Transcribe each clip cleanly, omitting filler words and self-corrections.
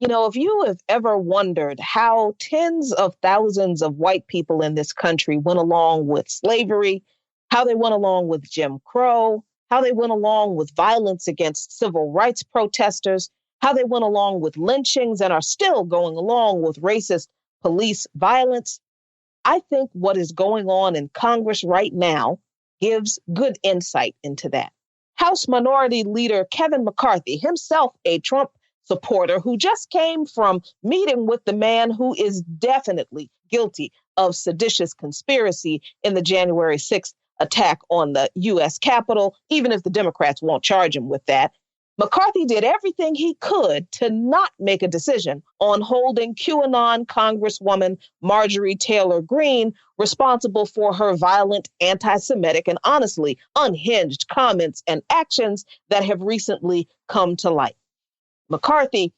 You know, if you have ever wondered how tens of thousands of white people in this country went along with slavery, how they went along with Jim Crow, how they went along with violence against civil rights protesters, how they went along with lynchings and are still going along with racist police violence, I think what is going on in Congress right now gives good insight into that. House Minority Leader Kevin McCarthy, himself a Trump supporter who just came from meeting with the man who is definitely guilty of seditious conspiracy in the January 6th attack on the U.S. Capitol, even if the Democrats won't charge him with that. McCarthy did everything he could to not make a decision on holding QAnon Congresswoman Marjorie Taylor Greene responsible for her violent, anti-Semitic, and honestly unhinged comments and actions that have recently come to light. McCarthy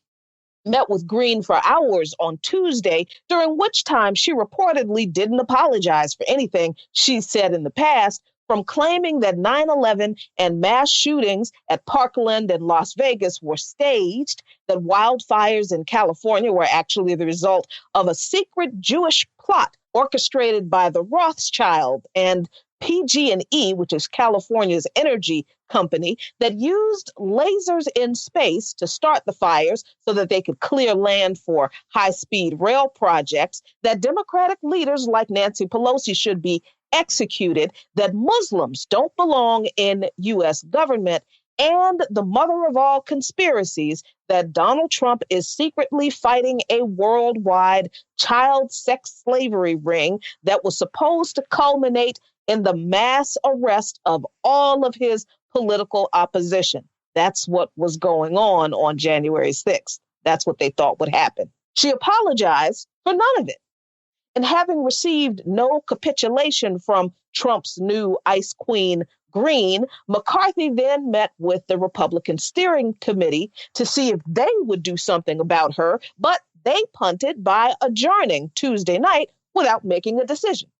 met with Greene for hours on Tuesday, during which time she reportedly didn't apologize for anything she said in the past, from claiming that 9/11 and mass shootings at Parkland and Las Vegas were staged, that wildfires in California were actually the result of a secret Jewish plot orchestrated by the Rothschild and PG&E, which is California's energy company, that used lasers in space to start the fires so that they could clear land for high-speed rail projects, that Democratic leaders like Nancy Pelosi should be executed, that Muslims don't belong in U.S. government, and the mother of all conspiracies, that Donald Trump is secretly fighting a worldwide child sex slavery ring that was supposed to culminate in the mass arrest of all of his political opposition. That's what was going on January 6th. That's what they thought would happen. She apologized for none of it. And having received no capitulation from Trump's new ice queen, Greene, McCarthy then met with the Republican steering committee to see if they would do something about her, but they punted by adjourning Tuesday night without making a decision.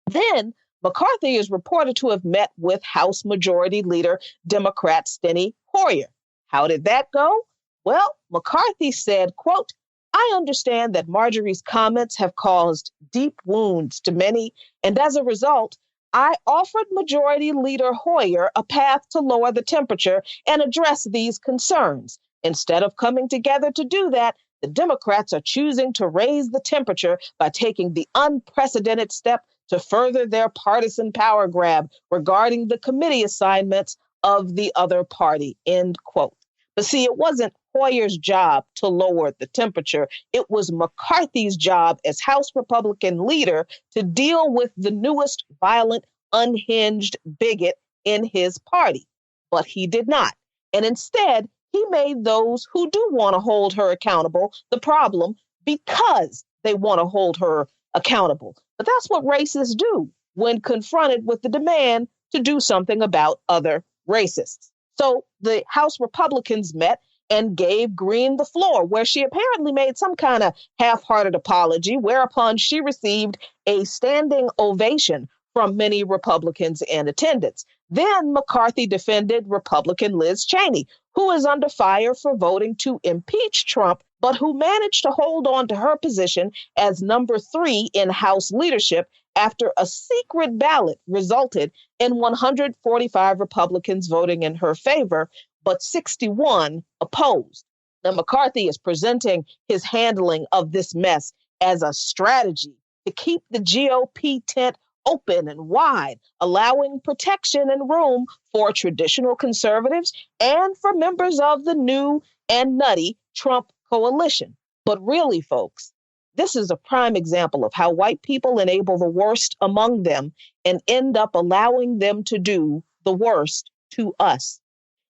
Then McCarthy is reported to have met with House Majority Leader Democrat Steny Hoyer. How did that go? Well, McCarthy said, quote, "I understand that Marjorie's comments have caused deep wounds to many, and as a result, I offered Majority Leader Hoyer a path to lower the temperature and address these concerns. Instead of coming together to do that, the Democrats are choosing to raise the temperature by taking the unprecedented step to further their partisan power grab regarding the committee assignments of the other party," end quote. But see, it wasn't Hoyer's job to lower the temperature. It was McCarthy's job as House Republican leader to deal with the newest violent, unhinged bigot in his party. But he did not. And instead, he made those who do want to hold her accountable the problem because they want to hold her accountable. But that's what racists do when confronted with the demand to do something about other racists. So the House Republicans met and gave Greene the floor, where she apparently made some kind of half-hearted apology, whereupon she received a standing ovation from many Republicans in attendance. Then McCarthy defended Republican Liz Cheney, who is under fire for voting to impeach Trump, but who managed to hold on to her position as number 3 in House leadership after a secret ballot resulted in 145 Republicans voting in her favor, but 61 opposed. Now, McCarthy is presenting his handling of this mess as a strategy to keep the GOP tent open and wide, allowing protection and room for traditional conservatives and for members of the new and nutty Trump coalition. But really, folks, this is a prime example of how white people enable the worst among them and end up allowing them to do the worst to us.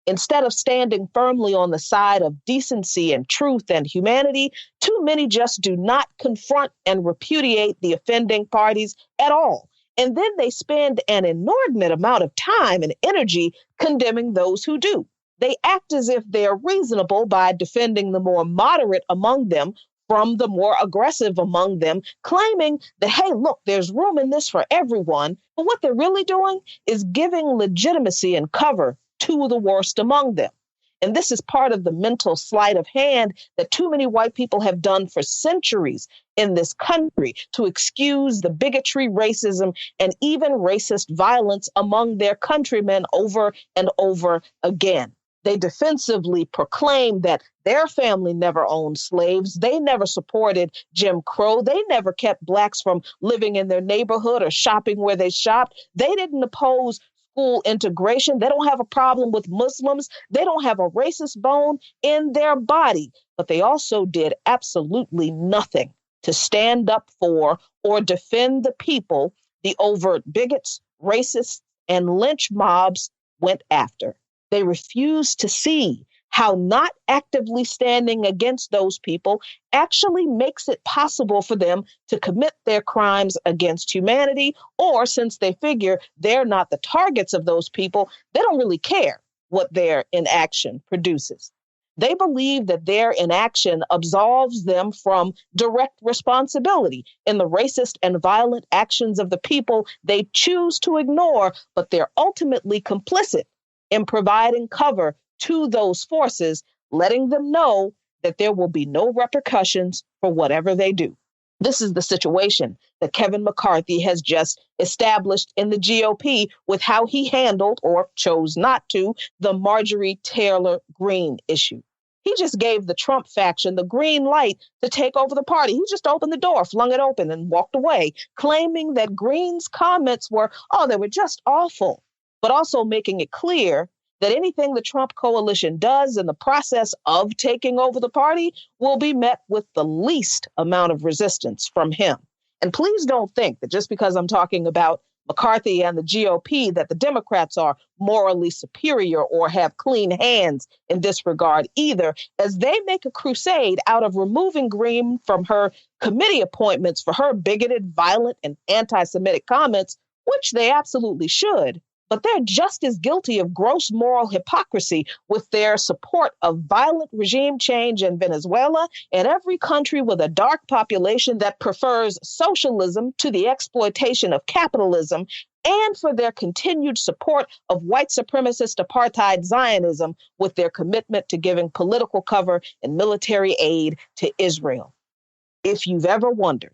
Instead of standing firmly on the side of decency and truth and humanity, too many just do not confront and repudiate the offending parties at all. And then they spend an inordinate amount of time and energy condemning those who do. They act as if they're reasonable by defending the more moderate among them from the more aggressive among them, claiming that, hey, look, there's room in this for everyone. But what they're really doing is giving legitimacy and cover to the worst among them. And this is part of the mental sleight of hand that too many white people have done for centuries in this country to excuse the bigotry, racism, and even racist violence among their countrymen over and over again. They defensively proclaim that their family never owned slaves. They never supported Jim Crow. They never kept blacks from living in their neighborhood or shopping where they shopped. They didn't oppose school integration. They don't have a problem with Muslims. They don't have a racist bone in their body. But they also did absolutely nothing to stand up for or defend the people the overt bigots, racists, and lynch mobs went after. They refused to see how not actively standing against those people actually makes it possible for them to commit their crimes against humanity, or since they figure they're not the targets of those people, they don't really care what their inaction produces. They believe that their inaction absolves them from direct responsibility in the racist and violent actions of the people they choose to ignore, but they're ultimately complicit in providing cover to those forces, letting them know that there will be no repercussions for whatever they do. This is the situation that Kevin McCarthy has just established in the GOP with how he handled, or chose not to, the Marjorie Taylor Greene issue. He just gave the Trump faction the green light to take over the party. He just opened the door, flung it open, and walked away, claiming that Greene's comments were, they were just awful, but also making it clear that anything the Trump coalition does in the process of taking over the party will be met with the least amount of resistance from him. And please don't think that just because I'm talking about McCarthy and the GOP, that the Democrats are morally superior or have clean hands in this regard either, as they make a crusade out of removing Greene from her committee appointments for her bigoted, violent, and anti-Semitic comments, which they absolutely should. But they're just as guilty of gross moral hypocrisy with their support of violent regime change in Venezuela and every country with a dark population that prefers socialism to the exploitation of capitalism, and for their continued support of white supremacist apartheid Zionism with their commitment to giving political cover and military aid to Israel. If you've ever wondered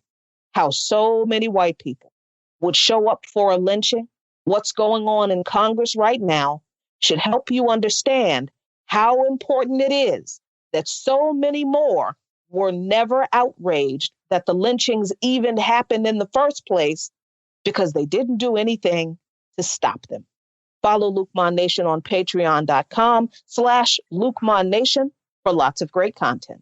how so many white people would show up for a lynching, what's going on in Congress right now should help you understand how important it is that so many more were never outraged that the lynchings even happened in the first place because they didn't do anything to stop them. Follow Lukman Nation on patreon.com/LukmanNation for lots of great content.